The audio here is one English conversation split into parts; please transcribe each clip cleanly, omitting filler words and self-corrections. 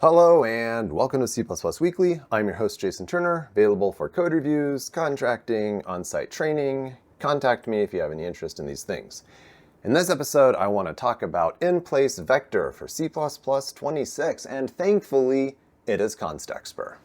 Hello and welcome to C++ Weekly. I'm your host Jason Turner, available for code reviews, contracting, on-site training. Contact me if you have any interest in these things. In this episode, I want to talk about in-place vector for C++ 26, and thankfully, it is constexpr.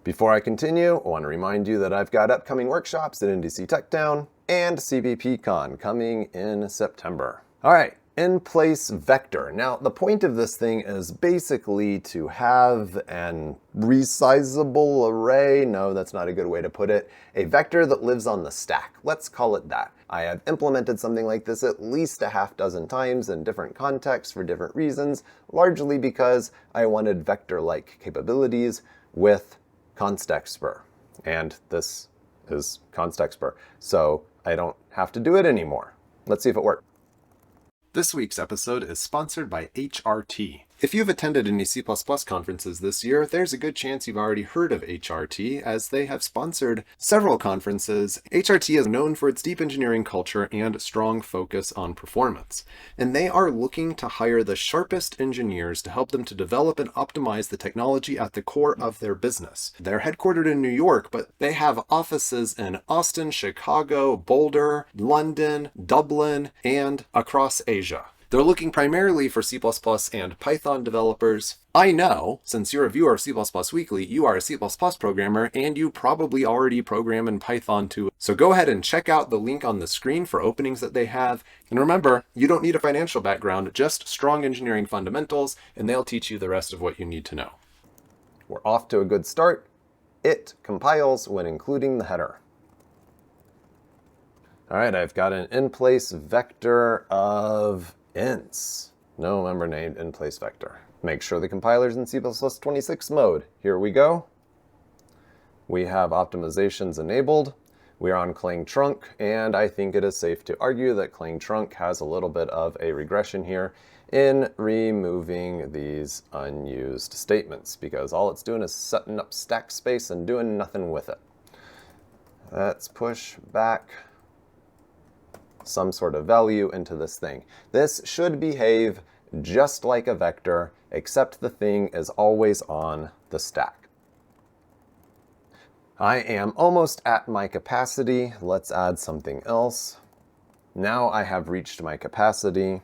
Before I continue, I want to remind you that I've got upcoming workshops at NDC TechTown and CBPCon coming in September. All right. In-place vector. Now, the point of this thing is basically to have an resizable array. No, that's not a good way to put it. A vector that lives on the stack. Let's call it that. I have implemented something like this at least a half dozen times in different contexts for different reasons, largely because I wanted vector-like capabilities with constexpr. And this is constexpr, so I don't have to do it anymore. Let's see if it works. This week's episode is sponsored by HRT. If you've attended any C++ conferences this year, there's a good chance you've already heard of HRT, as they have sponsored several conferences. HRT is known for its deep engineering culture and strong focus on performance. And they are looking to hire the sharpest engineers to help them to develop and optimize the technology at the core of their business. They're headquartered in New York, but they have offices in Austin, Chicago, Boulder, London, Dublin, and across Asia. They're looking primarily for C++ and Python developers. I know, since you're a viewer of C++ Weekly, you are a C++ programmer, and you probably already program in Python too. So go ahead and check out the link on the screen for openings that they have. And remember, you don't need a financial background, just strong engineering fundamentals, and they'll teach you the rest of what you need to know. We're off to a good start. It compiles when including the header. All right, I've got an in-place vector of ints. No member named in-place vector. Make sure the compiler's in C++ 26 mode. Here we go. We have optimizations enabled. We are on Clang trunk, and I think it is safe to argue that Clang trunk has a little bit of a regression here in removing these unused statements, because all it's doing is setting up stack space and doing nothing with it. Let's push back some sort of value into this thing. This should behave just like a vector, except the thing is always on the stack. I am almost at my capacity. Let's add something else. Now I have reached my capacity,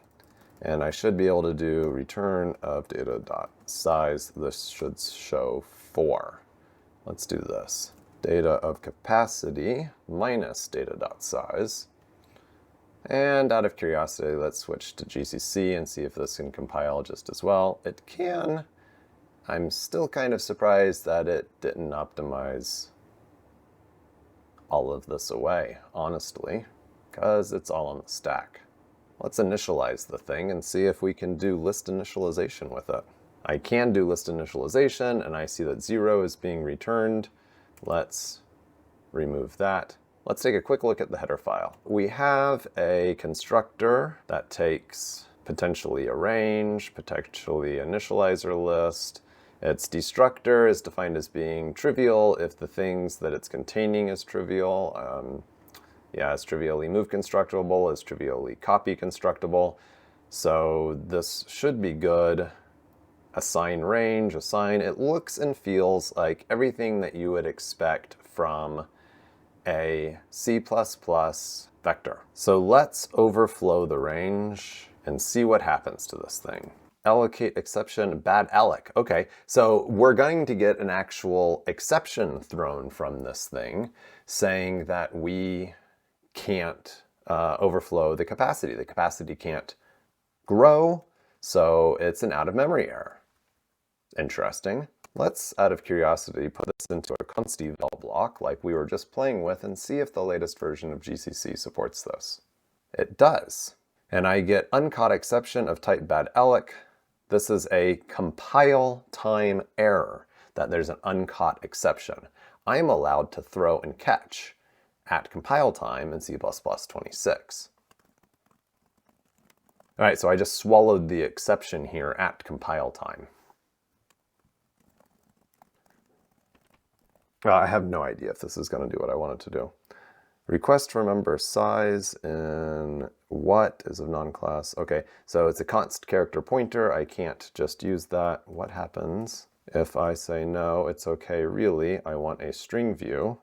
and I should be able to do return of data.size. This should show 4. Let's do this. Data of capacity minus data.size. And out of curiosity, let's switch to GCC and see if this can compile just as well. It can. I'm still kind of surprised that it didn't optimize all of this away, honestly, because it's all on the stack. Let's initialize the thing and see if we can do list initialization with it. I can do list initialization, and I see that 0 is being returned. Let's remove that. Let's take a quick look at the header file. We have a constructor that takes potentially a range, potentially initializer list. Its destructor is defined as being trivial if the things that it's containing is trivial. It's trivially move constructible, it's trivially copy constructible. So this should be good. Assign range, assign. It looks and feels like everything that you would expect from a C++ vector. So let's overflow the range and see what happens to this thing. Allocate exception bad alloc. Okay, so we're going to get an actual exception thrown from this thing saying that we can't overflow the capacity. The capacity can't grow, so it's an out-of-memory error. Interesting. Let's, out of curiosity, put this into a const-eval block like we were just playing with and see if the latest version of GCC supports this. It does. And I get uncaught exception of type bad alloc. This is a compile time error, that there's an uncaught exception. I'm allowed to throw and catch at compile time in C++ 26. All right, so I just swallowed the exception here at compile time. I have no idea if this is going to do what I want it to do. Request remember size in what is of non-class. Okay, so it's a const character pointer. I can't just use that. What happens If I say no, it's okay, really, I want a string view,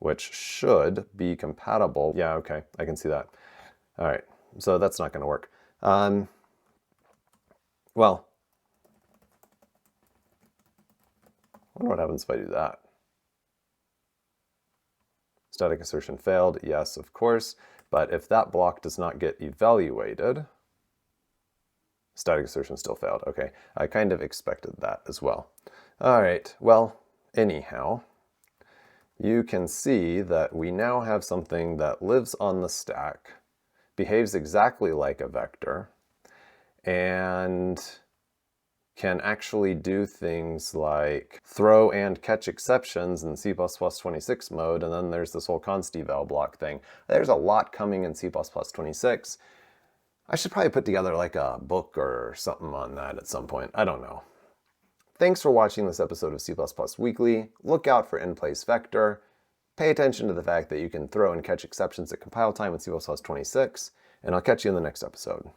which should be compatible. Yeah, okay, I can see that. All right, so that's not going to work. Well, I wonder what happens if I do that. Static assertion failed, yes, of course, but if that block does not get evaluated, static assertion still failed. Okay, I kind of expected that as well. All right, well, anyhow, you can see that we now have something that lives on the stack, behaves exactly like a vector, and can actually do things like throw and catch exceptions in C++26 mode, and then there's this whole const eval block thing. There's a lot coming in C++26. I should probably put together like a book or something on that at some point. I don't know. Thanks for watching this episode of C++ Weekly. Look out for in-place vector. Pay attention to the fact that you can throw and catch exceptions at compile time in C++26, and I'll catch you in the next episode.